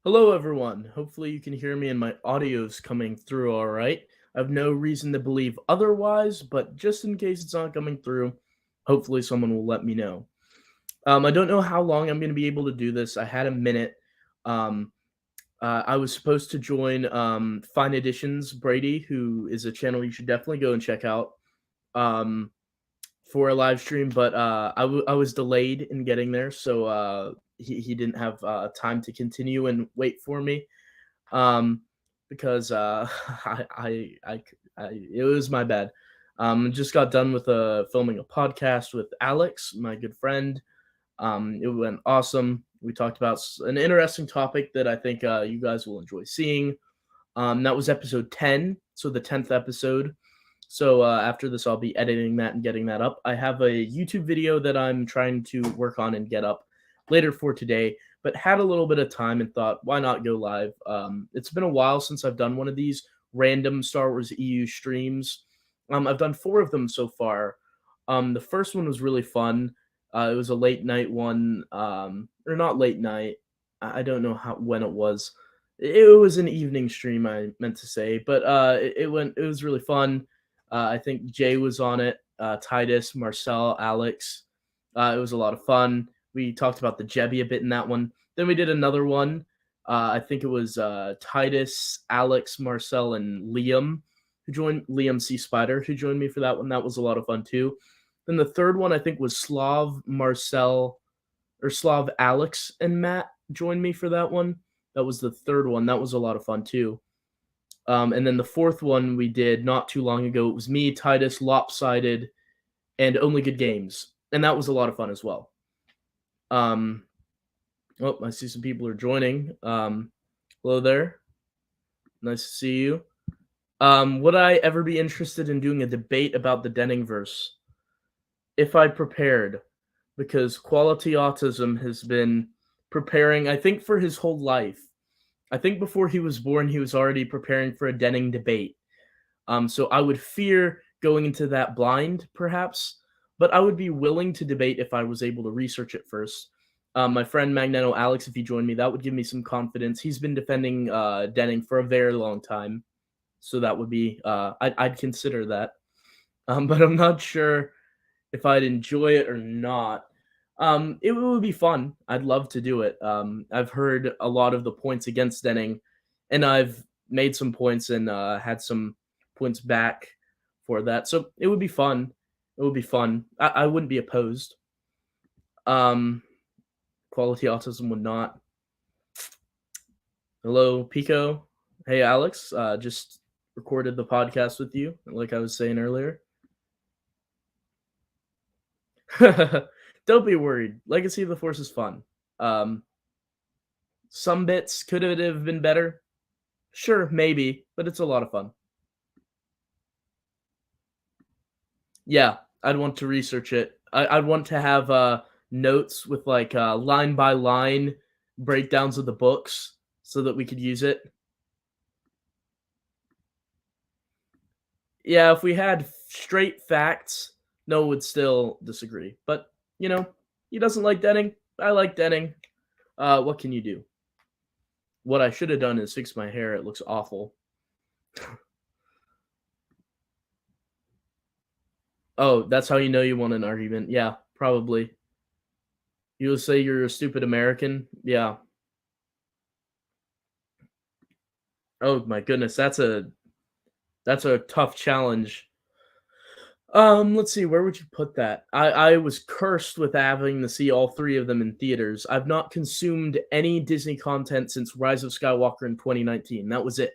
Hello, everyone. Hopefully, you can hear me and my audio's coming through all right. I have no reason to believe otherwise, but just in case it's not coming through, hopefully, someone will let me know. I don't know how long I'm going to be able to do this. I had a minute. Um, I was supposed to join Fine Editions Brady, who is a channel you should definitely go and check out um, for a live stream, but I was delayed in getting there, so he didn't have time to continue and wait for me um, because it was my bad. Just got done with filming a podcast with Alex, my good friend. It went awesome. We talked about an interesting topic that I think you guys will enjoy seeing. That was episode 10, so the 10th episode. So after this, I'll be editing that and getting that up. I have a YouTube video that I'm trying to work on and get up later for today, but had a little bit of time and thought, why not go live? It's been a while since I've done one of these random Star Wars EU streams. I've done four of them so far. The first one was really fun. It was a late night one, or not late night. I don't know when it was. It was an evening stream, I meant to say, but it went. It was really fun. I think Jay was on it. Titus, Marcel, Alex. It was a lot of fun. We talked about the Jebby a bit in that one. Then we did another one. I think it was Titus, Alex, Marcel, and Liam who joined Liam C. Spider who joined me for that one. That was a lot of fun too. Then the third one I think was Slav, Marcel, or Slav, Alex, and Matt joined me for that one. That was the third one. That was a lot of fun too. And then the fourth one we did not too long ago. It was me, Titus, Lopsided, and Only Good Games, and that was a lot of fun as well. Um, oh, I see some people are joining. Hello there. Nice to see you. Would I ever be interested in doing a debate about the Denningverse? If I prepared, because Quality Autism has been preparing, I think, for his whole life. I think before he was born, he was already preparing for a Denning debate. So I would fear going into that blind, perhaps, but I would be willing to debate if I was able to research it first. My friend Magneto Alex, if he joined me, that would give me some confidence. He's been defending Denning for a very long time, so that would be I'd consider that. But I'm not sure if I'd enjoy it or not. It would be fun. I'd love to do it. I've heard a lot of the points against Denning, and I've made some points and had some points back for that. So it would be fun. It would be fun. I wouldn't be opposed. Um, Quality Autism would not. Hello, Pico. Hey, Alex. Just recorded the podcast with you, like I was saying earlier. Don't be worried. Legacy of the Force is fun. Um, some bits could it have been better? Sure, maybe, but it's a lot of fun. Yeah, I'd want to research it. I'd want to have notes with like line by line breakdowns of the books so that we could use it. Yeah, if we had straight facts, Noah would still disagree. But you know, he doesn't like Denning. I like Denning. What can you do? What I should have done is fix my hair. It looks awful. Oh, that's how you know you won an argument. Yeah, probably. You'll say you're a stupid American. Yeah. Oh my goodness, that's a tough challenge. Let's see, where would you put that? I was cursed with having to see all three of them in theaters. I've not consumed any Disney content since Rise of Skywalker in 2019. That was it.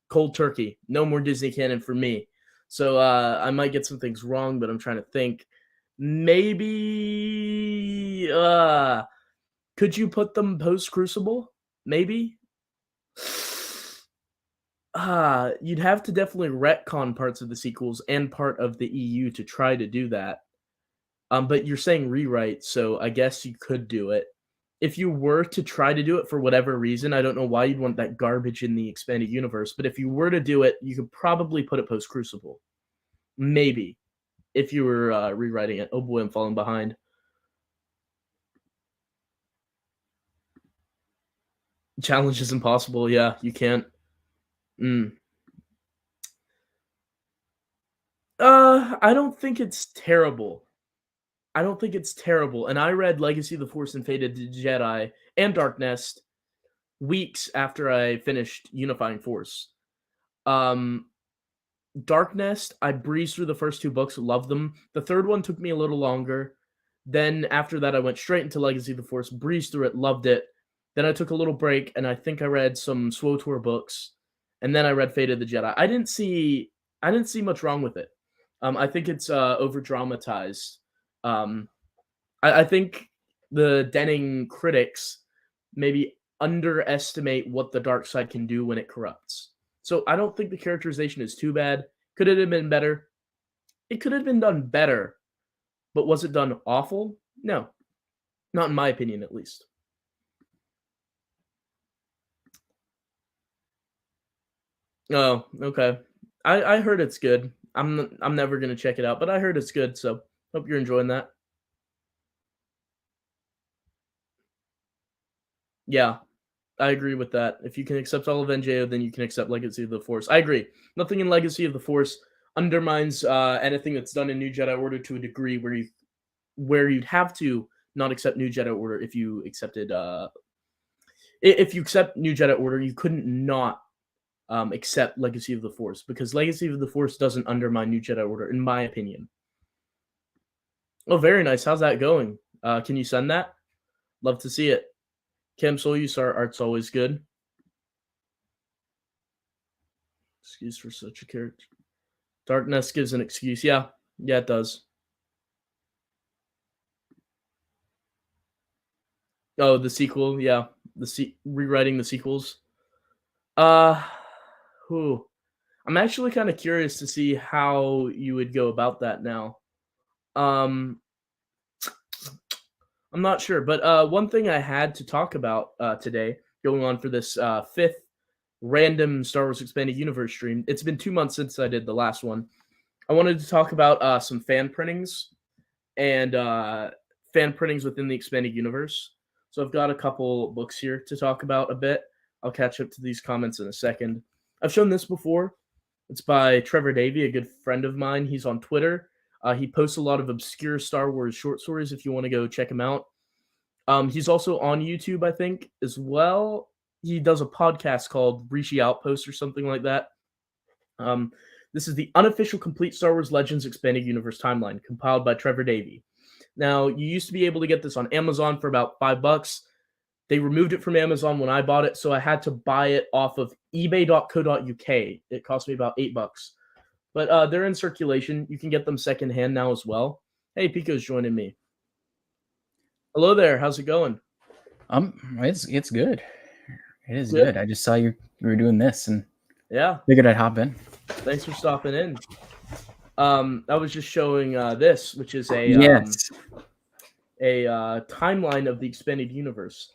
Cold turkey. No more Disney canon for me. So I might get some things wrong, but I'm trying to think. Maybe could you put them post Crucible? Maybe. You'd have to definitely retcon parts of the sequels and part of the EU to try to do that. But you're saying rewrite, so I guess you could do it. If you were to try to do it for whatever reason, I don't know why you'd want that garbage in the expanded universe, but if you were to do it, you could probably put it post Crucible. Maybe. If you were rewriting it. Oh boy, I'm falling behind. Challenge is impossible. Yeah, you can't. Mm. I don't think it's terrible. I don't think it's terrible. And I read Legacy of the Force and Fate of the Jedi and Dark Nest weeks after I finished Unifying Force. Um, Dark Nest, I breezed through the first two books, loved them. The third one took me a little longer. Then after that, I went straight into Legacy of the Force, breezed through it, loved it. Then I took a little break, and I think I read some SWTOR books, and then I read Fate of the Jedi. I didn't see much wrong with it. I think it's over dramatized. Um, I think the Denning critics maybe underestimate what the dark side can do when it corrupts. So I don't think the characterization is too bad. Could it have been better? It could have been done better, but was it done awful? No, not in my opinion, at least. Oh, okay. I heard it's good. I'm never gonna check it out, but I heard it's good. So hope you're enjoying that. Yeah, I agree with that. If you can accept all of NJO, then you can accept Legacy of the Force. I agree. Nothing in Legacy of the Force undermines anything that's done in New Jedi Order to a degree where you'd have to not accept New Jedi Order if you accepted if you accept New Jedi Order, you couldn't not accept Legacy of the Force because Legacy of the Force doesn't undermine New Jedi Order, in my opinion. Oh, very nice. How's that going? Can you send that? Love to see it. Cam Soyuz art's always good. Excuse for such a character. Darkness gives an excuse. Yeah, it does. Oh, the sequel. Yeah, rewriting the sequels. Uh, who? I'm actually kind of curious to see how you would go about that now. Um, I'm not sure, but one thing I had to talk about today, going on for this fifth random Star Wars Expanded Universe stream. It's been 2 months since I did the last one. I wanted to talk about some fan printings and fan printings within the Expanded Universe. So I've got a couple books here to talk about a bit. I'll catch up to these comments in a second. I've shown this before. It's by Trevor Davey, a good friend of mine. He's on Twitter. He posts a lot of obscure Star Wars short stories if you want to go check him out. He's also on YouTube, I think, as well. He does a podcast called Rishi Outpost or something like that. This is the unofficial complete Star Wars Legends Expanded Universe timeline compiled by Trevor Davey. Now, you used to be able to get this on Amazon for about $5. They removed it from Amazon when I bought it, so I had to buy it off of ebay.co.uk. It cost me about $8. But they're in circulation. You can get them secondhand now as well. Hey, Pico's joining me. Hello there. How's it going? It's good. It is good. I just saw you were doing this and figured I'd hop in. Thanks for stopping in. I was just showing this, which is a timeline of the expanded universe.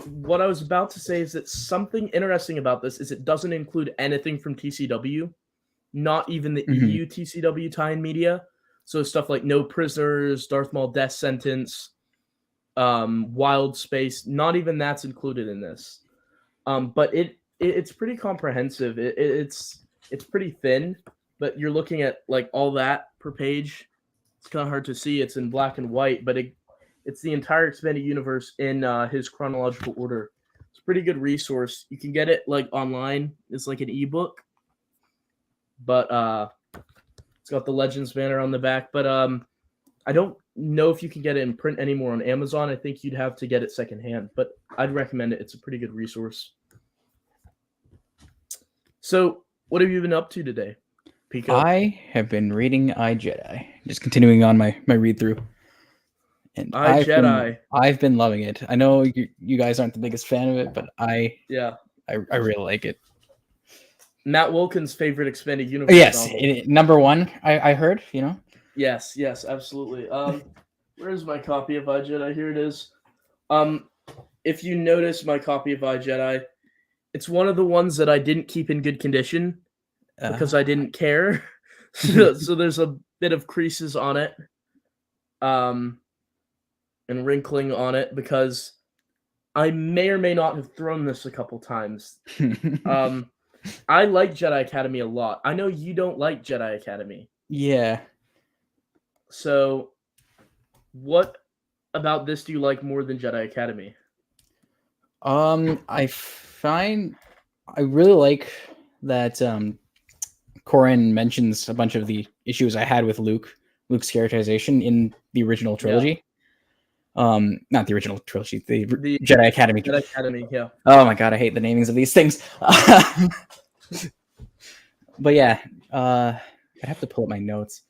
What I was about to say is that something interesting about this is it doesn't include anything from TCW, not even the EU TCW tie-in media. So stuff like No Prisoners, Darth Maul Death Sentence, Wild Space, not even that's included in this. But it's pretty comprehensive. It's pretty thin, but you're looking at like all that per page. It's kind of hard to see. It's in black and white, but it's the entire expanded universe in his chronological order. It's a pretty good resource. You can get it like online. It's like an ebook, but it's got the Legends banner on the back. But I don't know if you can get it in print anymore on Amazon. I think you'd have to get it secondhand, but I'd recommend it. It's a pretty good resource. So, what have you been up to today, Pico? I have been reading iJedi, just continuing on my read through. And I've been loving it. I know you guys aren't the biggest fan of it, but I really like it. Matt Wilkins' favorite expanded universe. Yes, number one. I heard. Yes, absolutely. Where's my copy of iJedi? Here it is. If you notice my copy of iJedi, it's one of the ones that I didn't keep in good condition because I didn't care. So there's a bit of creases on it, and wrinkling on it because I may or may not have thrown this a couple times. I like Jedi Academy a lot. I know you don't like Jedi Academy. Yeah. So, what about this do you like more than Jedi Academy? I really like that Corin mentions a bunch of the issues I had with Luke's characterization in the original trilogy. Yeah. Not the original trilogy, the Jedi Academy. Jedi Academy, yeah. Oh my god, I hate the namings of these things. But yeah, I'd have to pull up my notes.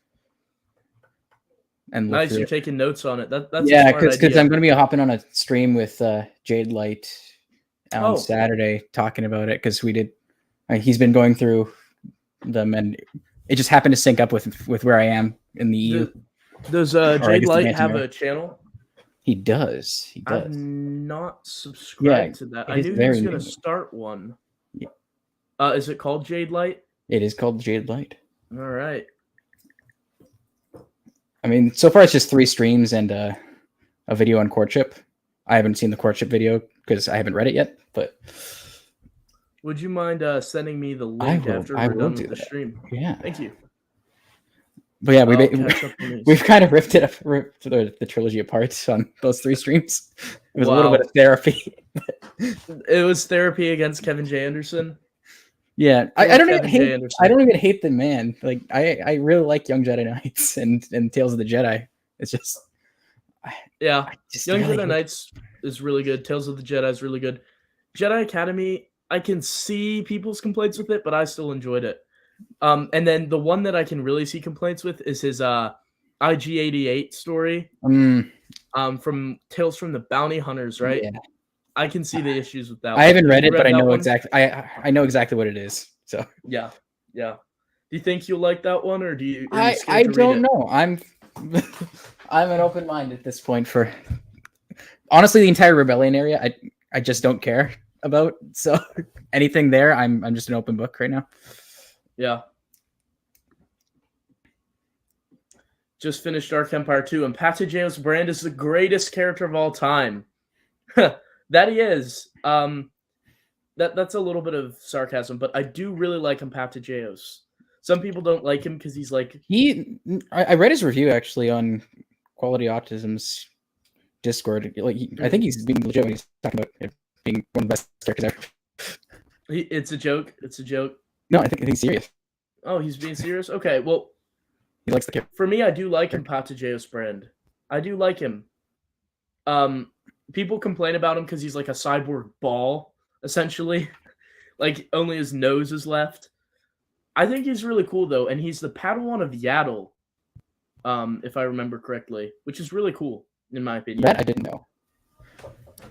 And nice, you're taking notes on it. That's yeah, because I'm going to be hopping on a stream with Jade Light on Saturday talking about it because we did. He's been going through them, and it just happened to sync up with where I am in the EU. Does Jade Light have a channel? He does. I've not subscribed to that. I knew he was going to start one. Yeah. Is it called Jade Light? It is called Jade Light. All right. I mean, so far it's just 3 streams and a video on courtship. I haven't seen the courtship video because I haven't read it yet. But would you mind sending me the link after we're done with the stream? Yeah, thank you. But yeah, we've kind of ripped the trilogy apart on those 3 streams. It was a little bit of therapy. It was therapy against Kevin J. Anderson. Yeah, I don't even hate the man. Like I really like Young Jedi Knights and Tales of the Jedi. It's just Young Jedi Knights is really good. Tales of the Jedi is really good. Jedi Academy, I can see people's complaints with it, but I still enjoyed it. And then the one that I can really see complaints with is his IG-88 story. From Tales from the Bounty Hunters, right? Yeah. I can see the issues with that. I haven't read it, but I know exactly. I know exactly what it is. So yeah. Do you think you'll like that one, or do you? I don't know. I'm an open mind at this point. For honestly, the entire Rebellion area, I just don't care about. So anything there, I'm just an open book right now. Yeah. Just finished Dark Empire 2, and Pategeos Brand is the greatest character of all time. That he is. That's a little bit of sarcasm, but I do really like him, Pategeos. Some people don't like him because he's like I read his review actually on Quality Autism's Discord. I think he's being legit when he's talking about it being one of the best characters ever. It's a joke. It's a joke. No, I think he's serious. Oh, he's being serious? Okay, well, he likes the character. For me, I do like him, Pategeos Brand. I do like him. People complain about him because he's like a cyborg ball, essentially. Like, only his nose is left. I think he's really cool, though, and he's the Padawan of Yaddle, if I remember correctly, which is really cool, in my opinion. That I didn't know.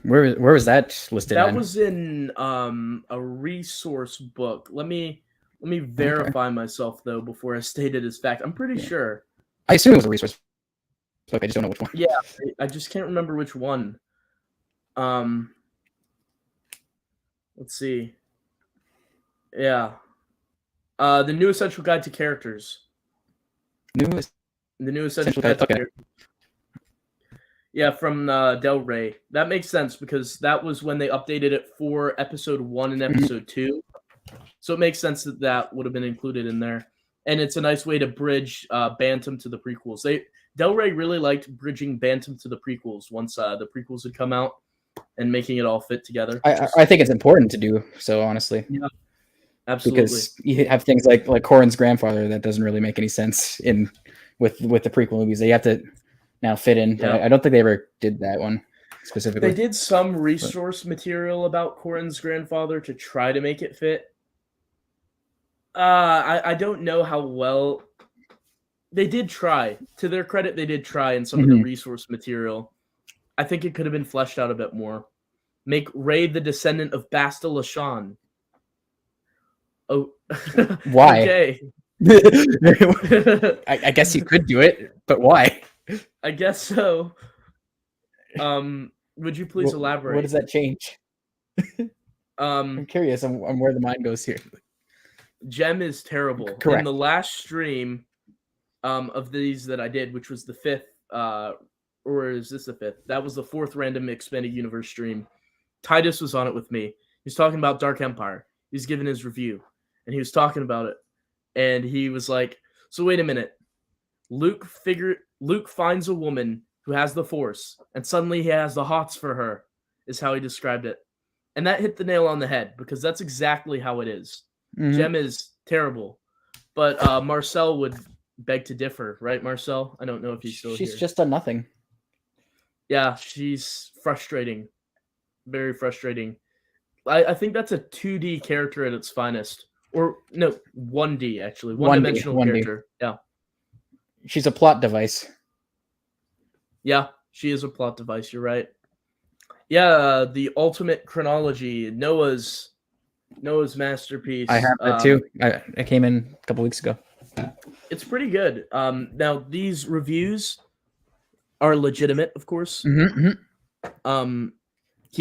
Where was that listed? That was in a resource book. Let me verify myself, though, before I state it as fact. I'm pretty sure. I assume it was a resource book. I just don't know which one. Yeah, I just can't remember which one. Let's see. Yeah. The New Essential Guide to Characters. The New Essential Guide to Characters. Yeah, from Del Rey. That makes sense because that was when they updated it for episode 1 and episode 2. So it makes sense that would have been included in there. And it's a nice way to bridge Bantam to the prequels. Del Rey really liked bridging Bantam to the prequels once the prequels had come out and making it all fit together. I think it's important to do so, honestly. Yeah, absolutely. Because you have things like Corrin's grandfather that doesn't really make any sense with the prequel movies. They have to now fit in. Yeah. I don't think they ever did that one specifically. They did some resource material about Corrin's grandfather to try to make it fit. I don't know how well they did try. To their credit, they did try in some of the resource material. I think it could have been fleshed out a bit more. Make Rey the descendant of Basta Lashan. Oh, why? Okay. I guess you could do it, but why? I guess so. Would you please elaborate? What does that change? I'm curious on where the mind goes here. Gem is terrible. Correct. In the last stream of these that I did, which was the 5th, or is this the 5th? That was the 4th random expanded universe stream. Titus was on it with me. He's talking about Dark Empire. He's giving his review, and he was talking about it, and he was like, "So wait a minute, Luke finds a woman who has the Force, and suddenly he has the hots for her," is how he described it. And that hit the nail on the head, because that's exactly how it is. Jem is terrible, but Marcel would beg to differ, right, Marcel? I don't know if he's still here. She's just done nothing. Yeah, she's frustrating. Very frustrating. I think that's a 2D character at its finest. Or, no, 1D, actually. One-dimensional character. Yeah. She's a plot device. Yeah, she is a plot device. You're right. Yeah, the ultimate chronology, Noah's masterpiece. I have that too. I came in a couple weeks ago. It's pretty good. Now these reviews are legitimate, of course. He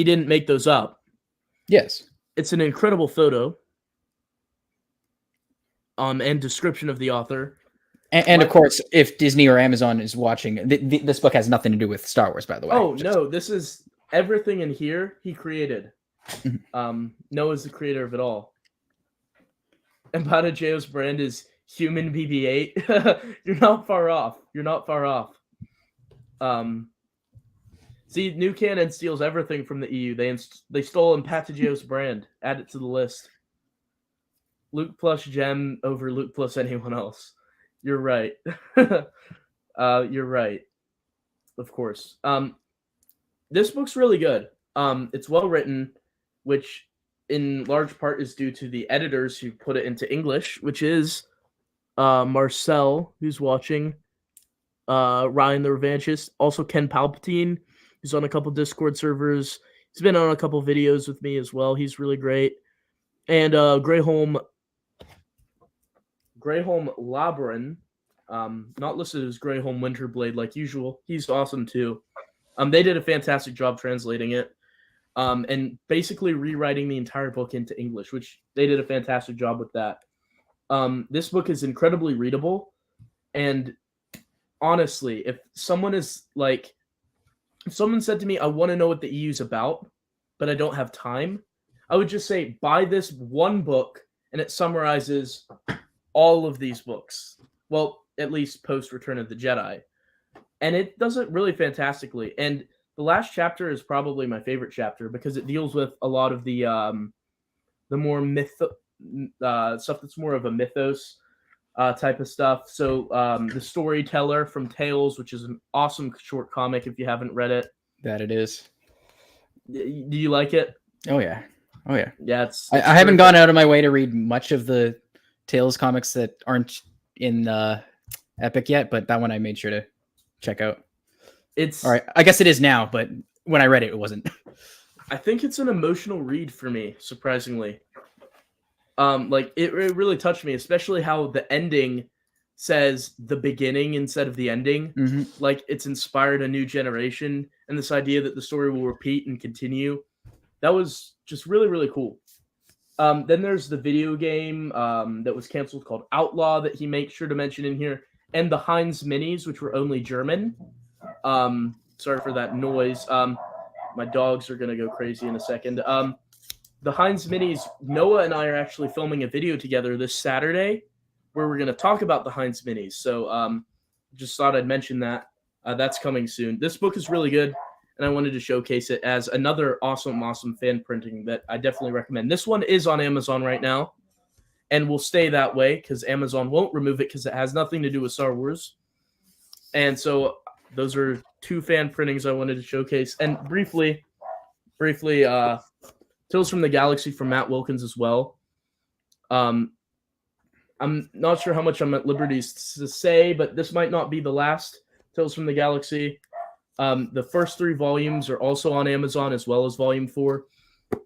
didn't make those up. Yes, it's an incredible photo. And description of the author. And of course, if Disney or Amazon is watching, this book has nothing to do with Star Wars, by the way. Oh, no, this is everything in here he created. Noah's the creator of it all. And Bada Geo's brand is Human BB-8. You're not far off. See, New Canon steals everything from the EU. They stole Empatigeo's brand. Add it to the list. Luke plus Jem over Luke plus anyone else. You're right. You're right. Of course. This book's really good. It's well written, which in large part is due to the editors who put it into English, which is Marcel, who's watching, Ryan the Revanchist, also Ken Palpatine, who's on a couple Discord servers. He's been on a couple videos with me as well. He's really great. And Greyholm Labrin, not listed as Greyholm Winterblade like usual. He's awesome too. They did a fantastic job translating it, and basically rewriting the entire book into English, which they did a fantastic job with that. This book is incredibly readable, and honestly, if someone said to me, "I want to know what the EU's about, but I don't have time," I would just say, buy this one book, and it summarizes all of these books. Well, at least post Return of the Jedi. And it does it really fantastically. And the last chapter is probably my favorite chapter, because it deals with a lot of the more stuff that's more of a mythos type of stuff. So the Storyteller from Tales, which is an awesome short comic if you haven't read it. That it is. Do you like it? Oh, yeah. Yeah, it's I haven't gone out of my way to read much of the Tales comics that aren't in Epic yet, but that one I made sure to check out. It's all right. I guess it is now, but when I read it, it wasn't. I think it's an emotional read for me, surprisingly. It really touched me, especially how the ending says the beginning instead of the ending. Like it's inspired a new generation, and this idea that the story will repeat and continue. That was just really, really cool. Then there's the video game that was canceled called Outlaw that he makes sure to mention in here, and the Heinz Minis, which were only German. Sorry for that noise. My dogs are gonna go crazy in a second. The Heinz Minis, Noah and I are actually filming a video together this Saturday where we're gonna talk about the Heinz Minis. So just thought I'd mention that. That's coming soon. This book is really good, and I wanted to showcase it as another awesome fan printing that I definitely recommend. This one is on Amazon right now, and will stay that way because Amazon won't remove it because it has nothing to do with Star Wars. And so those are two fan printings I wanted to showcase. And briefly, Tales from the Galaxy from Matt Wilkins as well. I'm not sure how much I'm at liberty to say, but this might not be the last Tales from the Galaxy. The first 3 volumes are also on Amazon, as well as volume 4.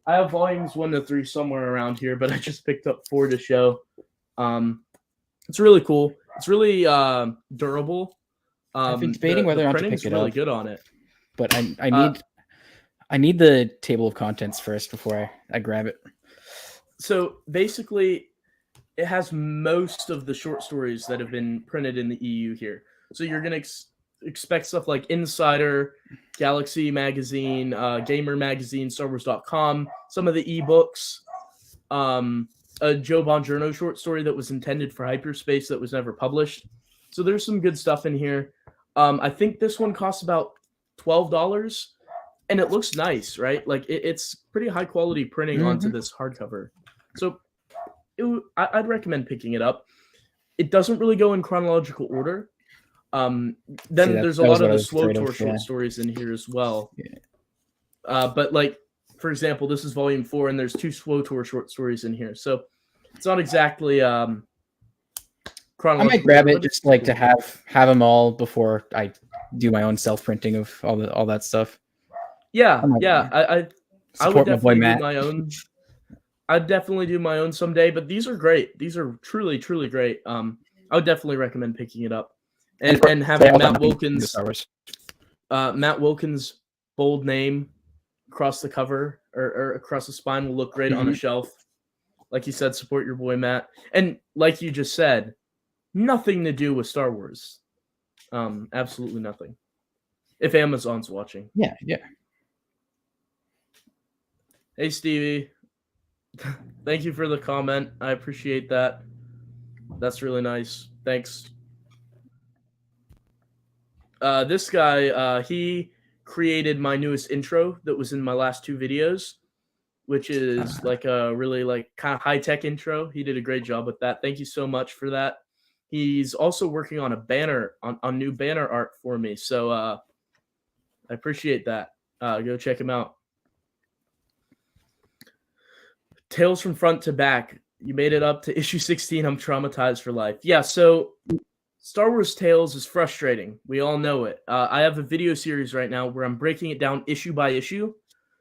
I have volumes 1 to 3 somewhere around here, but I just picked up 4 to show. It's really cool. It's really durable. I've been debating whether or not to pick it really up. Good on it, but I need the table of contents first before I grab it. So basically, it has most of the short stories that have been printed in the EU here. So you're gonna expect stuff like Insider, Galaxy Magazine, Gamer Magazine, StarWars.com, some of the ebooks, a Joe Bongiorno short story that was intended for hyperspace that was never published. So there's some good stuff in here. I think this one costs about $12, and it looks nice, right? Like it's pretty high quality printing onto this hardcover. So I'd recommend picking it up. It doesn't really go in chronological order. Then there's a lot of the Slow Tour short stories in here as well. Yeah. But like, for example, this is volume 4, and there's 2 Slow Tour short stories in here. So it's not exactly chronological. I might grab it just like to have them all before I do my own self printing of all that stuff. Yeah, I would definitely do my own. I'd definitely do my own someday, but these are great. These are truly, truly great. I would definitely recommend picking it up and having Matt Wilkins' bold name across the cover or across the spine will look great on a shelf. Like you said, support your boy Matt, and like you just said, nothing to do with Star Wars. Absolutely nothing. If Amazon's watching. Yeah. Hey, Stevie. Thank you for the comment. I appreciate that. That's really nice. Thanks. This guy, he created my newest intro that was in my last 2 videos, which is like a really like kind of high-tech intro. He did a great job with that. Thank you so much for that. He's also working on a banner, on new banner art for me. So I appreciate that. Go check him out. Tales from Front to Back. You made it up to issue 16. I'm traumatized for life. Yeah, so Star Wars Tales is frustrating. We all know it. I have a video series right now where I'm breaking it down issue by issue.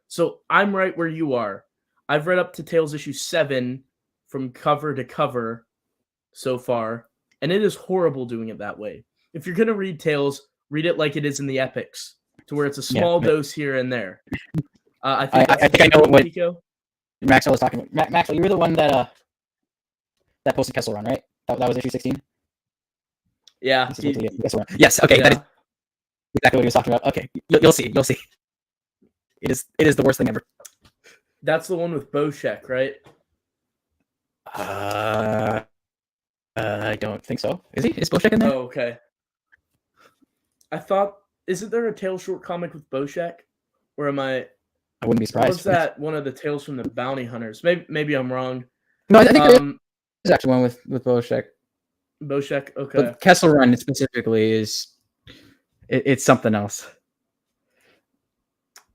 So I'm right where you are. I've read up to Tales issue 7 from cover to cover so far, and it is horrible doing it that way. If you're going to read Tales, read it like it is in the epics, to where it's a small dose here and there. I think I know what Pico? Maxwell was talking about. Maxwell, you were the one that posted Kessel Run, right? That was issue 16? Yeah. Yes, okay. Yeah. That is exactly what he was talking about. Okay, you'll see. It is the worst thing ever. That's the one with Boshek, right? I don't think so. Is he? Is Boshek in there? Oh, okay. I thought, isn't there a Tales short comic with Boshek? Or am I wouldn't be surprised. Was that one of the Tales from the Bounty Hunters? Maybe I'm wrong. No, I think there's actually one with Boshek. Boshek, okay. But Kessel Run specifically it's something else.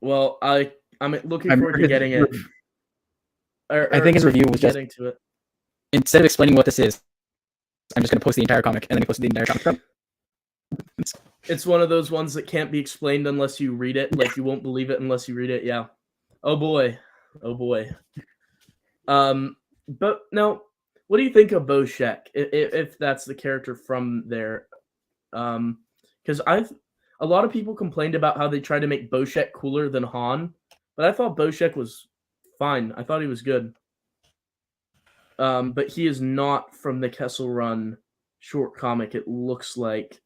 Well, I'm looking forward to getting it. I think his review was just to it. Instead of explaining what this is, I'm just going to post the entire comic, and then he posted the entire comic. It's one of those ones that can't be explained unless you read it. Like, you won't believe it unless you read it. Yeah. Oh boy. But no, what do you think of Boshek? If that's the character from there, because a lot of people complained about how they tried to make Boshek cooler than Han, but I thought Boshek was fine. I thought he was good. But he is not from the Kessel Run short comic. It looks like.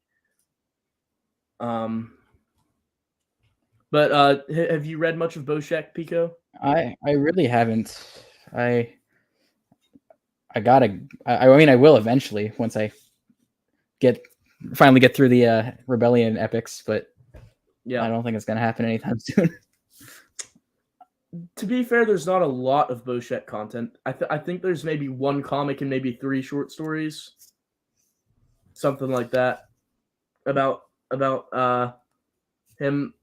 But have you read much of Boshek, Pico? I really haven't. I mean, I will eventually once I finally get through the Rebellion epics, but yeah, I don't think it's gonna happen anytime soon. To be fair, there's not a lot of Boshek content. I think there's maybe 1 comic and maybe 3 short stories, something like that, about him.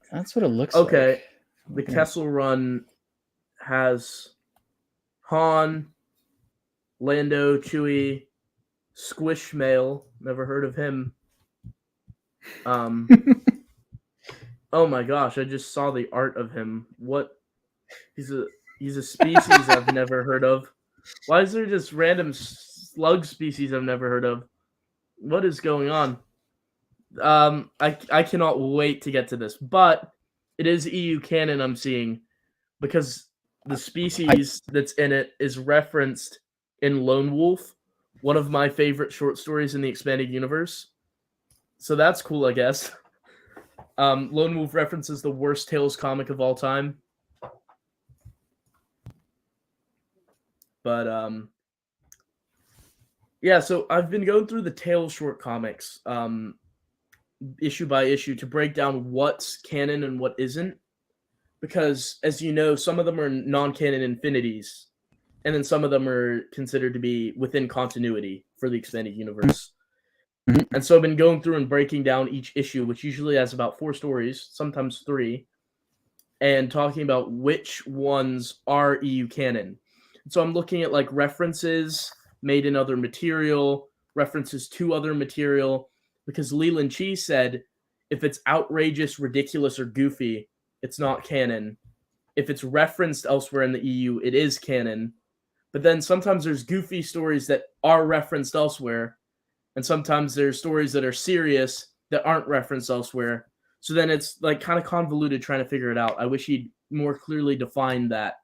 That's what it looks like. Okay, the Kessel Run has Han, Lando, Chewie, Squishmail. Never heard of him. Oh my gosh! I just saw the art of him. What? He's a species I've never heard of. Why is there just random slug species I've never heard of? What is going on? I cannot wait to get to this, but it is EU canon I'm seeing, because the species that's in it is referenced in Lone Wolf, one of my favorite short stories in the expanded universe. So that's cool, I guess. Lone Wolf references the worst Tales comic of all time. But yeah, so I've been going through the Tales short comics issue by issue to break down what's canon and what isn't. Because, as you know, some of them are non-canon infinities, and then some of them are considered to be within continuity for the expanded universe. And so I've been going through and breaking down each issue, which usually has about 4 stories, sometimes 3, and talking about which ones are EU canon. So I'm looking at like references made in other material, references to other material, because Leland Chi said if it's outrageous, ridiculous, or goofy, it's not canon. If it's referenced elsewhere in the EU, it is canon. But then sometimes there's goofy stories that are referenced elsewhere, and sometimes there's stories that are serious that aren't referenced elsewhere. So then it's like kind of convoluted trying to figure it out. I wish he'd more clearly defined that.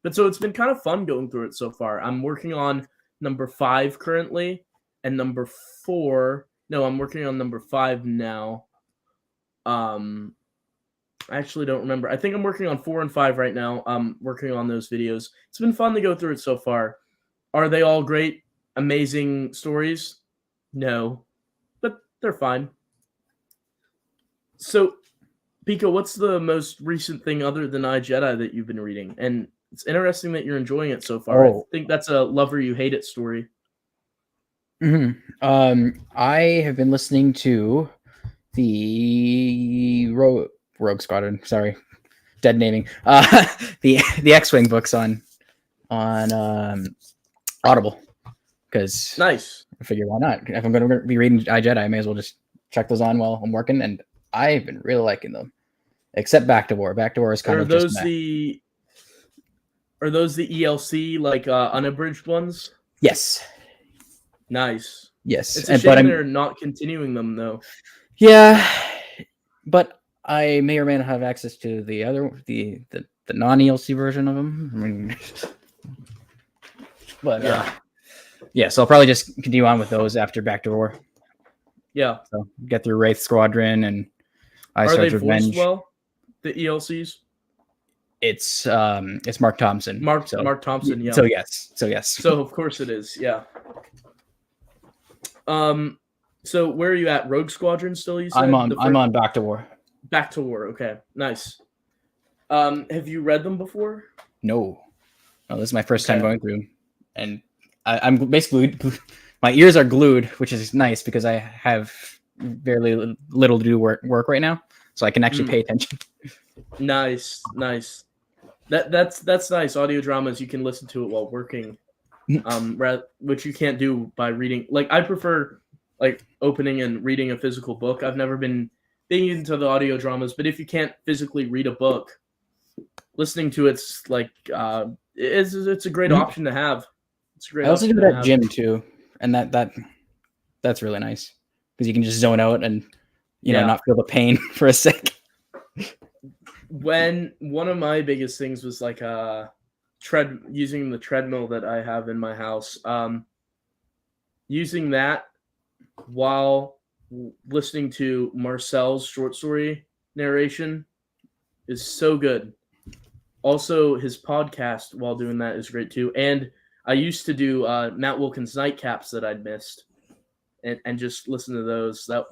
But so it's been kind of fun going through it so far. I'm working on number 5 currently, and number 4. No, I'm working on number 5 now. I actually don't remember. I think I'm working on 4 and 5 right now. I'm working on those videos. It's been fun to go through it so far. Are they all great, amazing stories? No, but they're fine. So, Pico, what's the most recent thing other than iJedi that you've been reading? And it's interesting that you're enjoying it so far. I think that's a love or you hate it story. I have been listening to the Rogue Squadron. Sorry, dead naming. The X-Wing books on Audible, because nice. I figure why not? If I'm going to be reading iJedi, I may as well just check those on while I'm working, and I've been really liking them. Except Back to War. Back to War is kind of just Are those the ELC, like unabridged ones? Yes. Nice. Yes. It's a shame they're not continuing them, though. Yeah, but I may or may not have access to the non-ELC version of them. I mean, but yeah, so I'll probably just continue on with those after Back to War. Yeah. So get through Wraith Squadron and Ice Are they Revenge. Voiced well? The ELCs. It's Mark Thompson. Mark Thompson. Yeah. So yes. So of course it is. Yeah. So where are you at? Rogue Squadron still? You said I'm on Back to War. Back to War. Okay, nice. Have you read them before? No, this is my first time going through, and I'm basically my ears are glued, which is nice because I have very little to do work right now, so I can actually pay attention. Nice. That's nice. Audio dramas, you can listen to it while working. Which you can't do by reading. Like I prefer like opening and reading a physical book. I've never been big into the audio dramas, but if you can't physically read a book, listening to it's like it's a great option to have. It's a great. I also do that at gym too, and that's really nice because you can just zone out and you know not feel the pain for a sec. When one of my biggest things was like using the treadmill that I have in my house, using that while listening to Marcel's short story narration is so good. Also, his podcast while doing that is great too. And I used to do Matt Wilkins' nightcaps that I'd missed, and just listen to those. That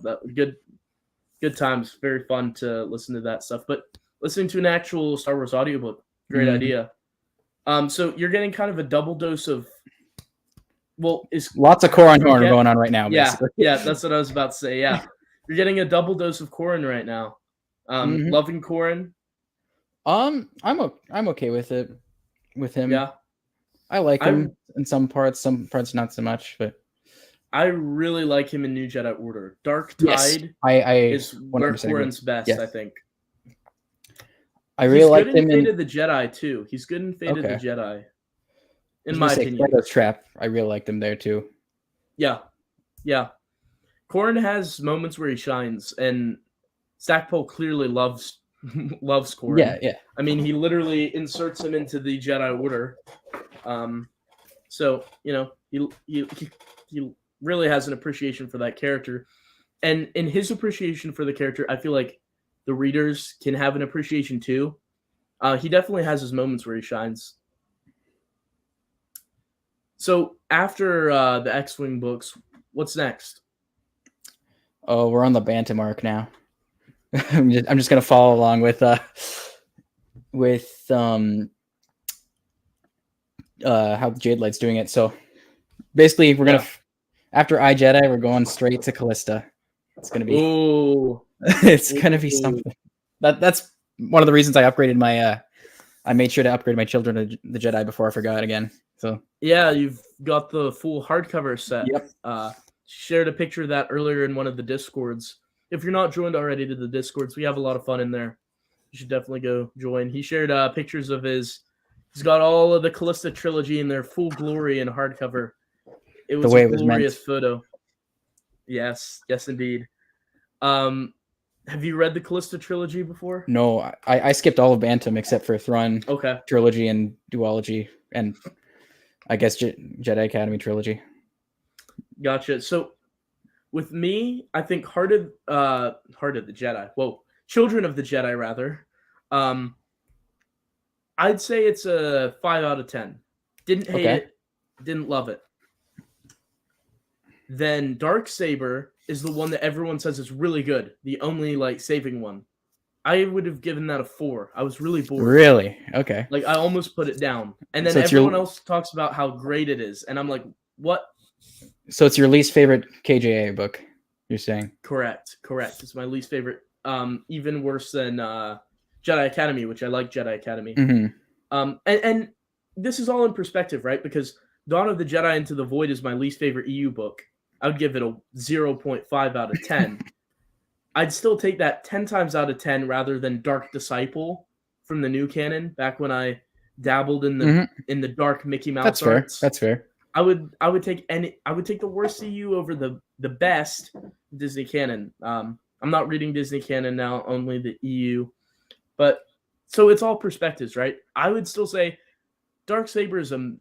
good times. Very fun to listen to that stuff. But listening to an actual Star Wars audiobook, great idea. So you're getting kind of a double dose of, is lots of Corran Horn going on right now. Basically. Yeah, that's what I was about to say. Yeah, you're getting a double dose of Corran right now. Loving Corran. I'm okay with it. With him, yeah, I like him in some parts not so much. But I really like him in New Jedi Order. Dark Tide is where Corran's best. Yes. I think. I really like him in Fate of the Jedi too. He's good in Fate of the Jedi. In my opinion, Trap. I really liked him there too. Yeah. Corran has moments where he shines, and Stackpole clearly loves Corran. Yeah. I mean, he literally inserts him into the Jedi Order. So he really has an appreciation for that character. And in his appreciation for the character, I feel like the readers can have an appreciation too. He definitely has his moments where he shines. So after the X-Wing books, what's next? Oh, we're on the Bantam arc now. I'm just gonna follow along with how Jade Light's doing it. So basically, we're gonna after iJedi, we're going straight to Callista. It's gonna be it's gonna be something. That's one of the reasons I upgraded my I made sure to upgrade my Children of the Jedi before I forgot again. So yeah, you've got the full hardcover set. Yep. Shared a picture of that earlier in one of the Discords. If you're not joined already to the Discords, we have a lot of fun in there. You should definitely go join. He shared pictures of he's got all of the Callista trilogy in their full glory in hardcover. It was a glorious photo. Yes, indeed. Have you read the Callista trilogy before? No, I skipped all of Bantam except for Thrawn trilogy and duology, and I guess Jedi Academy trilogy. Gotcha. So with me, I think Heart of the Jedi. Whoa, Children of the Jedi, rather. I'd say it's a 5 out of 10. Didn't hate it, didn't love it. Then Darksaber is the one that everyone says is really good. The only saving one. I would have given that a 4. I was really bored. Really? Okay. I almost put it down. And then everyone else talks about how great it is. And I'm like, what? So it's your least favorite KJA book, you're saying? Correct. It's my least favorite. Even worse than Jedi Academy, which I like Jedi Academy. Mm-hmm. And this is all in perspective, right? Because Dawn of the Jedi Into the Void is my least favorite EU book. I would give it a 0.5 out of 10. I'd still take that 10 times out of 10 rather than Dark Disciple from the new canon, back when I dabbled in the dark Mickey Mouse arts. That's fair. I would take the worst EU over the best Disney canon. I'm not reading Disney canon now, only the EU. But so it's all perspectives, right? I would still say Darksaber is an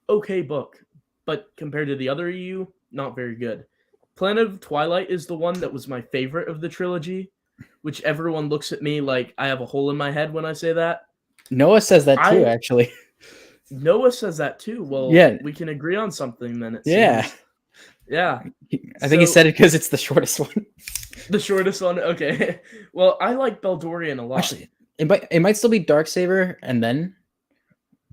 okay book, but compared to the other EU, not very good. Planet of Twilight is the one that was my favorite of the trilogy, which everyone looks at me like I have a hole in my head when I say that. Noah says that too, actually. Noah says that too. Well, yeah, we can agree on something then. Yeah. Yeah. I think he said it because it's the shortest one. The shortest one? Okay. Well, I like Beldorian a lot. Actually, it might still be Darksaber, and then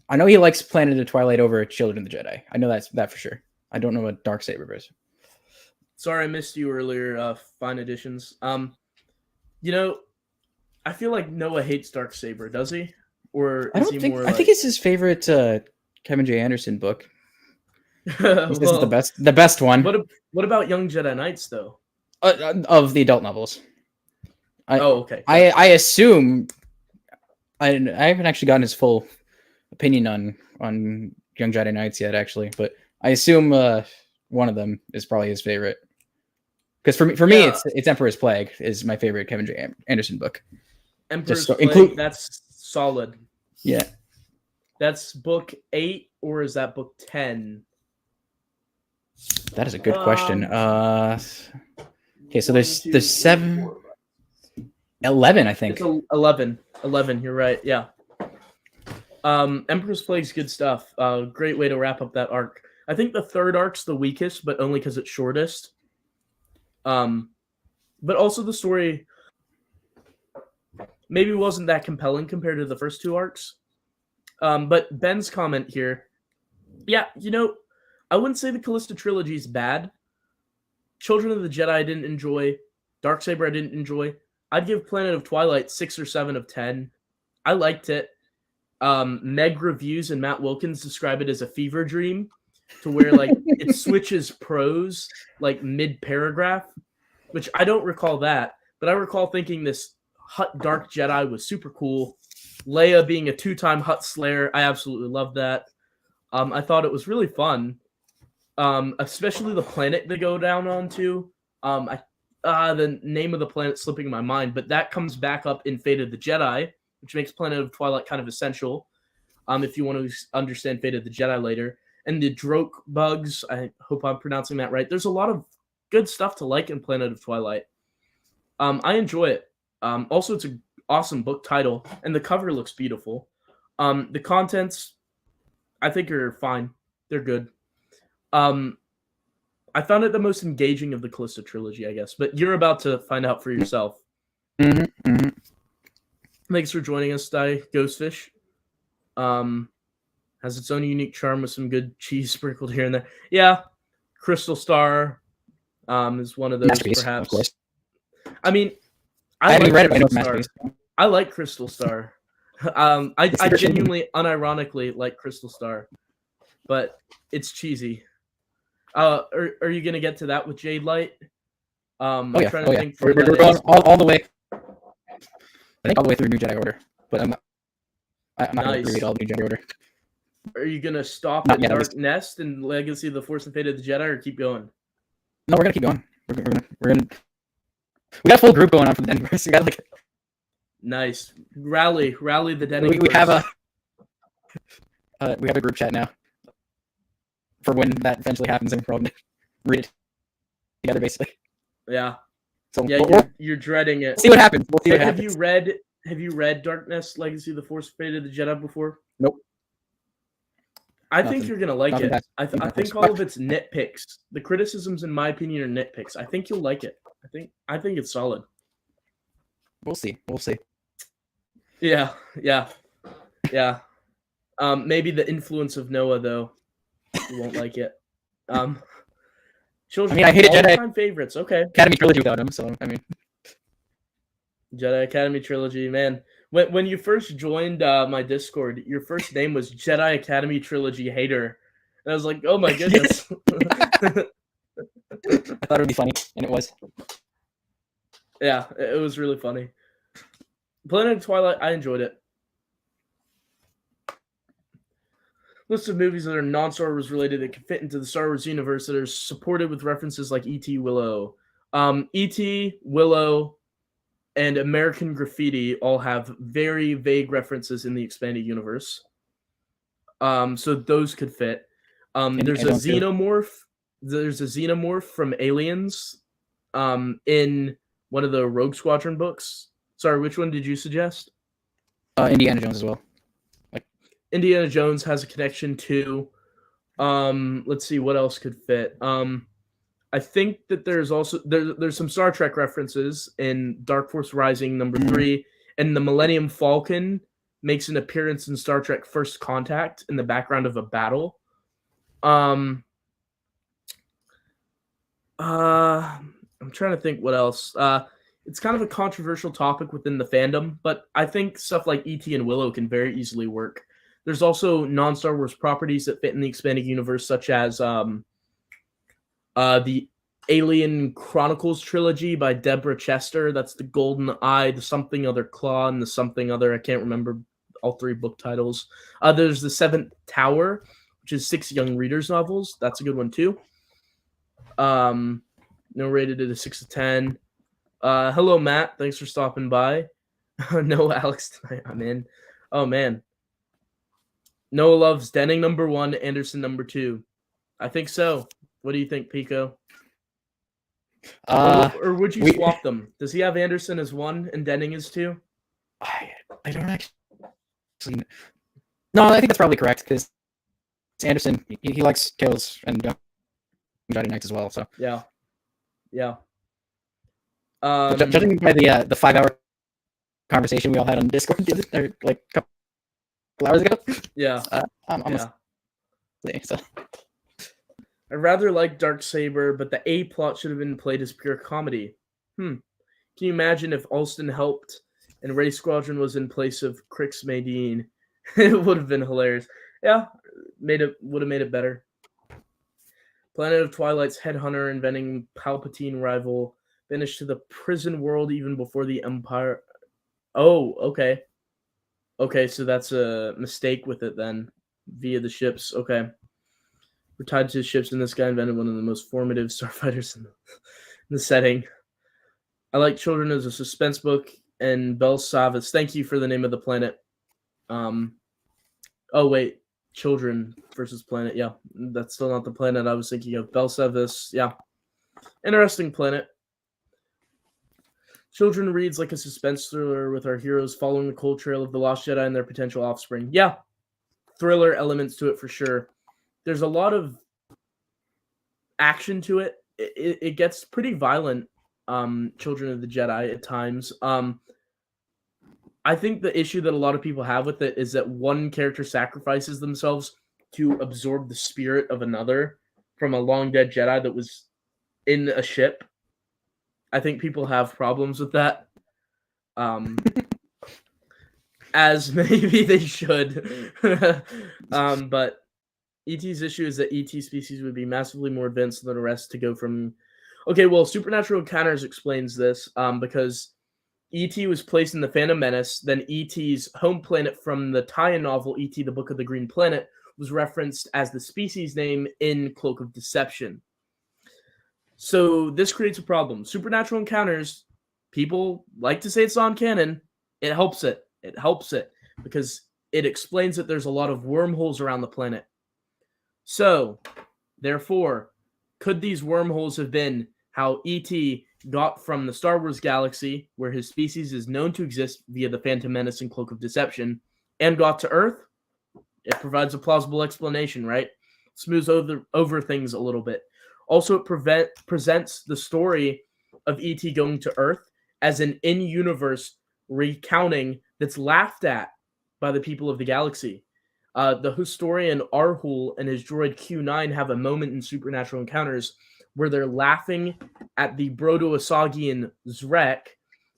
I know he likes Planet of Twilight over Children of the Jedi. I know that for sure. I don't know what Darksaber is. Sorry, I missed you earlier, Fine Editions. I feel like Noah hates Darksaber, does he? Or is he more I think it's his favorite Kevin J. Anderson book. This is the best one. What about Young Jedi Knights, though? Of the adult novels. Okay. I assume I haven't actually gotten his full opinion on Young Jedi Knights yet, actually, but I assume one of them is probably his favorite. Because for me, it's Emperor's Plague is my favorite Kevin J. Anderson book. Emperor's Plague, that's solid. Yeah. That's book 8, or is that book 10? That is a good question. Okay, so there's 7, 11, I think. It's 11. 11, you're right. Yeah. Emperor's Plague's good stuff. Great way to wrap up that arc. I think the third arc's the weakest, but only because it's shortest. But also the story maybe wasn't that compelling compared to the first 2 arcs. But Ben's comment here, yeah, I wouldn't say the Callista trilogy is bad. Children of the Jedi I didn't enjoy. Darksaber I didn't enjoy. I'd give Planet of Twilight 6 or 7 of 10. I liked it. Meg Reviews and Matt Wilkins describe it as a fever dream, to where it switches prose mid-paragraph, which I don't recall that, but I recall thinking this Hutt Dark Jedi was super cool. Leia being a 2-time Hutt Slayer, I absolutely loved that. I thought it was really fun, especially the planet they go down onto. The name of the planet slipping my mind, but that comes back up in Fate of the Jedi, which makes Planet of Twilight kind of essential if you want to understand Fate of the Jedi later. And the Droke bugs, I hope I'm pronouncing that right. There's a lot of good stuff to like in Planet of Twilight. I enjoy it. Also, it's an awesome book title, and the cover looks beautiful. The contents, I think, are fine. They're good. I found it the most engaging of the Callisto trilogy, I guess. But you're about to find out for yourself. Thanks for joining us, Ghostfish. Has its own unique charm with some good cheese sprinkled here and there. Yeah, Crystal Star is one of those, perhaps. Of course. I mean, I haven't read it. I like Crystal Star. I genuinely, unironically like Crystal Star, but it's cheesy. Are you gonna get to that with Jade Light? I'm trying to think. We're going all the way. I think all the way through New Jedi Order, but I'm not going to read all the New Jedi Order. Are you gonna stop at Dark Nest and Legacy of the Force and Fate of the Jedi, or keep going? No, we're gonna keep going. We're gonna. We got a full group going on for the Denverse. We got nice rally the Denverse. We have a group chat now for when that eventually happens, and we're all gonna read it together, basically. Yeah. So yeah, you're dreading it. See what happens. We'll see what happens. Have you read Darkness, Legacy of the Force, Fate of the Jedi before? Nope. I think you're gonna like it. I think all of its nitpicks, the criticisms, in my opinion, are nitpicks. I think you'll like it. I think it's solid. We'll see. Yeah. Maybe the influence of Noah, though, you won't like it. Children, I hated Jedi favorites. Okay. Academy trilogy without him, so I mean, Jedi Academy trilogy, man. When you first joined my Discord, your first name was Jedi Academy Trilogy Hater, and I was like, oh my goodness. I thought it would be funny, and it was. Yeah, it was really funny. Planet of Twilight, I enjoyed it. List of movies that are non-Star Wars related that can fit into the Star Wars universe that are supported with references like E.T., Willow. E.T., Willow, and American Graffiti all have very vague references in the expanded universe. So those could fit. There's a xenomorph. There's a xenomorph from Aliens in one of the Rogue Squadron books. Sorry, which one did you suggest? Indiana Jones as well. Indiana Jones has a connection to. Let's see what else could fit. I think that there's also there's some Star Trek references in Dark Force Rising #3, and the Millennium Falcon makes an appearance in Star Trek First Contact in the background of a battle. I'm trying to think what else. It's kind of a controversial topic within the fandom, but I think stuff like E.T. and Willow can very easily work. There's also non-Star Wars properties that fit in the expanded universe, such as the Alien Chronicles trilogy by Deborah Chester. That's the Golden Eye, the Something Other Claw, and the Something Other. I can't remember all three book titles. There's the Seventh Tower, which is 6 young readers novels. That's a good one too. Rated at a 6 to 10. Hello, Matt. Thanks for stopping by. No, Alex, tonight I'm in. Oh, man. Noah loves Denning #1, Anderson #2. I think so. What do you think, Pico? Or would you swap them? Does he have Anderson as 1 and Denning as 2? I don't actually. No, I think that's probably correct because Anderson he likes kills and Jedi Knights as well. So yeah. Judging by the 5-hour conversation we all had on Discord like a couple hours ago. Yeah. I'm almost so. I rather like Darksaber, but the A plot should have been played as pure comedy. Can you imagine if Alston helped and Ray Squadron was in place of Crix Madine? It would have been hilarious. Yeah, would have made it better. Planet of Twilight's headhunter inventing Palpatine rival finished to the prison world even before the Empire. Oh, okay. Okay, so that's a mistake with it then, via the ships. Okay. We're tied to the ships, and this guy invented one of the most formative starfighters in the setting. I like Children as a suspense book, and Bel Savis. Thank you for the name of the planet. Oh, wait. Children versus Planet. Yeah, that's still not the planet I was thinking of. Bel Savis. Yeah. Interesting planet. Children reads like a suspense thriller with our heroes following the cold trail of the Lost Jedi and their potential offspring. Yeah, thriller elements to it for sure. There's a lot of action to it. It gets pretty violent, Children of the Jedi at times. I think the issue that a lot of people have with it is that one character sacrifices themselves to absorb the spirit of another from a long dead Jedi that was in a ship. I think people have problems with that. As maybe they should. But ET's issue is that ET species would be massively more advanced than the rest to go from... Okay, well, Supernatural Encounters explains this because E.T. was placed in the Phantom Menace, then E.T.'s home planet from the tie-in novel E.T. the Book of the Green Planet was referenced as the species name in Cloak of Deception. So this creates a problem. Supernatural Encounters, people like to say it's non-canon. It helps it. It helps it because it explains that there's a lot of wormholes around the planet. So, therefore, could these wormholes have been how E.T. got from the Star Wars galaxy, where his species is known to exist via the Phantom Menace and Cloak of Deception, and got to Earth? It provides a plausible explanation, right? Smooths over things a little bit. Also, it presents the story of E.T. going to Earth as an in-universe recounting that's laughed at by the people of the galaxy. The historian Arhul and his droid Q9 have a moment in Supernatural Encounters where they're laughing at the Brodo-Asagian Zrek,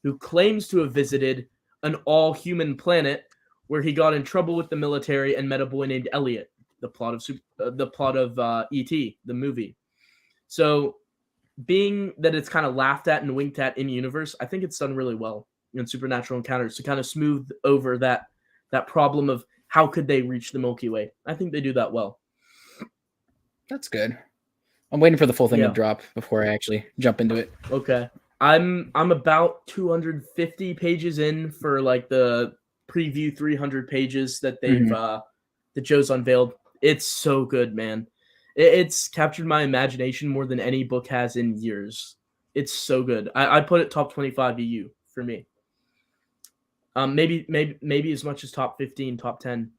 who claims to have visited an all-human planet where he got in trouble with the military and met a boy named Elliot. The plot of E.T., the movie. So, being that it's kind of laughed at and winked at in universe, I think it's done really well in Supernatural Encounters to kind of smooth over that problem of how could they reach the Milky Way. I think they do that well. That's good. I'm waiting for the full thing to drop before I actually jump into it. Okay. I'm about 250 pages in for like the preview 300 pages that they've that Joe's unveiled. It's so good, man. It's captured my imagination more than any book has in years. It's so good. I put it top 25 EU for me. Maybe as much as top 15, top 10.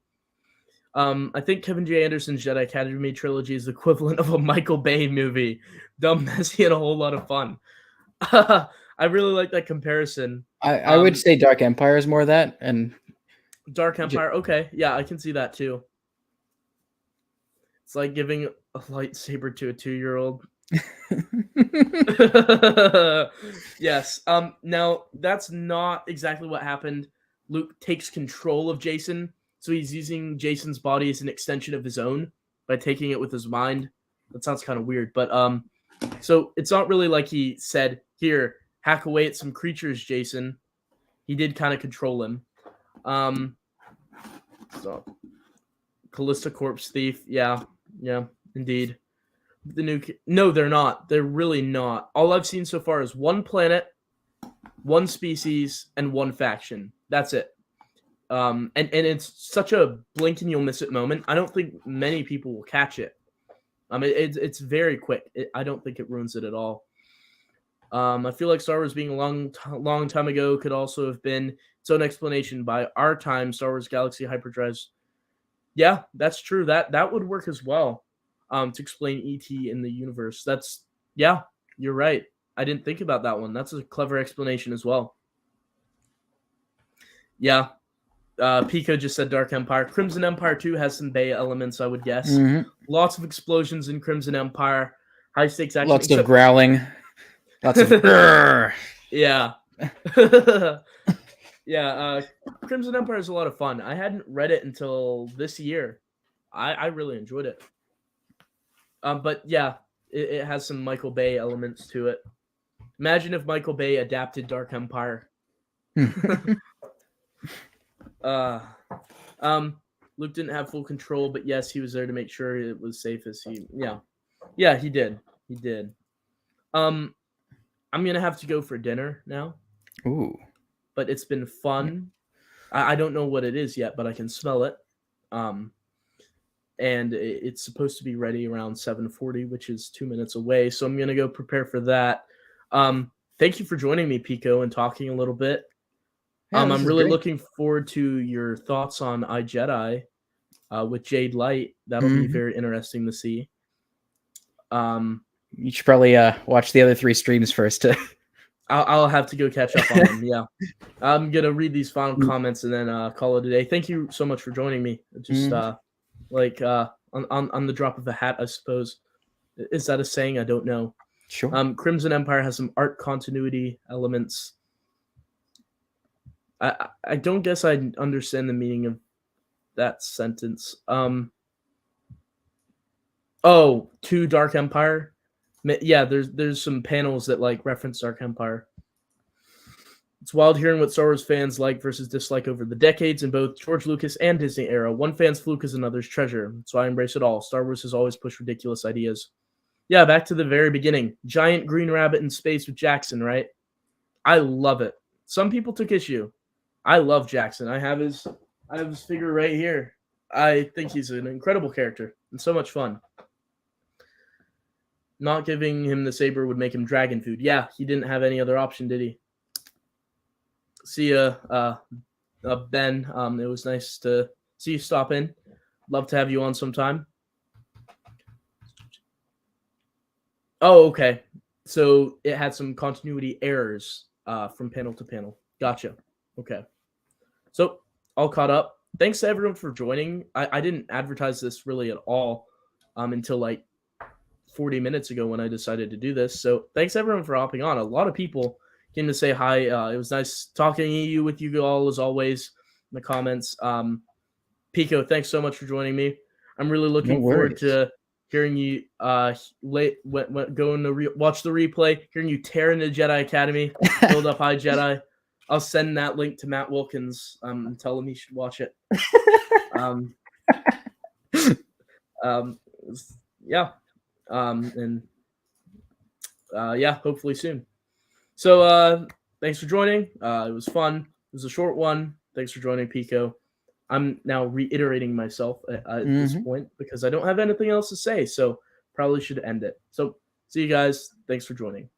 I think Kevin J. Anderson's Jedi Academy trilogy is the equivalent of a Michael Bay movie. Dumb, messy, and a whole lot of fun. I really like that comparison. I would say Dark Empire is more of that. And Dark Empire, okay. Yeah, I can see that too. It's like giving a lightsaber to a 2-year-old. Yes. Now, that's not exactly what happened. Luke takes control of Jason, so he's using Jason's body as an extension of his own by taking it with his mind. That sounds kind of weird, but so it's not really like he said, "Here, hack away at some creatures, Jason." He did kind of control him. So Callista Corpse Thief, yeah, indeed. No, they're not. They're really not. All I've seen so far is one planet, one species, and one faction. That's it. And it's such a blink and you'll miss it moment. I don't think many people will catch it. It's very quick. I don't think it ruins it at all. I feel like Star Wars being a long time ago could also have been its own explanation by our time. Star Wars Galaxy Hyperdrives. Yeah, that's true. That would work as well. To explain E.T. in the universe. You're right. I didn't think about that one. That's a clever explanation as well. Yeah. Pico just said Dark Empire. Crimson Empire 2 has some Bay elements, I would guess. Mm-hmm. Lots of explosions in Crimson Empire. High stakes action. Lots of growling. Lots of yeah. Yeah. Crimson Empire is a lot of fun. I hadn't read it until this year. I really enjoyed it. But yeah, it has some Michael Bay elements to it. Imagine if Michael Bay adapted Dark Empire. Luke didn't have full control, but yes, he was there to make sure it was safe as he. Yeah, he did. I'm gonna have to go for dinner now. Ooh, but it's been fun. I don't know what it is yet, but I can smell it. and it's supposed to be ready around 7:40, which is 2 minutes away. So I'm gonna go prepare for that. Thank you for joining me, Pico, and talking a little bit. Yeah, I'm really looking forward to your thoughts on iJedi with Jade Light. That'll be very interesting to see. You should probably watch the other 3 streams first. I'll have to go catch up on them. Yeah, I'm gonna read these final comments and then call it a day. Thank you so much for joining me. Just on the drop of a hat, I suppose. Is that a saying? I don't know. Sure. Crimson Empire has some art continuity elements. I don't guess I understand the meaning of that sentence. Oh, to Dark Empire. Yeah, there's some panels that like reference Dark Empire. It's wild hearing what Star Wars fans like versus dislike over the decades in both George Lucas and Disney era. One fan's fluke is another's treasure. So I embrace it all. Star Wars has always pushed ridiculous ideas. Yeah, back to the very beginning. Giant green rabbit in space with Jackson, right? I love it. Some people took issue. I love Jackson. I have his figure right here. I think he's an incredible character and so much fun. Not giving him the saber would make him dragon food. Yeah, he didn't have any other option, did he? See ya, Ben. It was nice to see you stop in. Love to have you on sometime. Oh, okay. So it had some continuity errors from panel to panel. Gotcha. Okay. So all caught up. Thanks to everyone for joining. I didn't advertise this really at all until like 40 minutes ago when I decided to do this. So thanks everyone for hopping on. A lot of people came to say hi. It was nice talking with you all as always in the comments. Pico, thanks so much for joining me. I'm really looking forward to hearing you going to watch the replay, hearing you tear into Jedi Academy, build up iJedi. I'll send that link to Matt Wilkins and tell him he should watch it. Hopefully soon. So thanks for joining. It was fun. It was a short one. Thanks for joining, Pico. I'm now reiterating myself at this point because I don't have anything else to say, so probably should end it. So see you guys. Thanks for joining.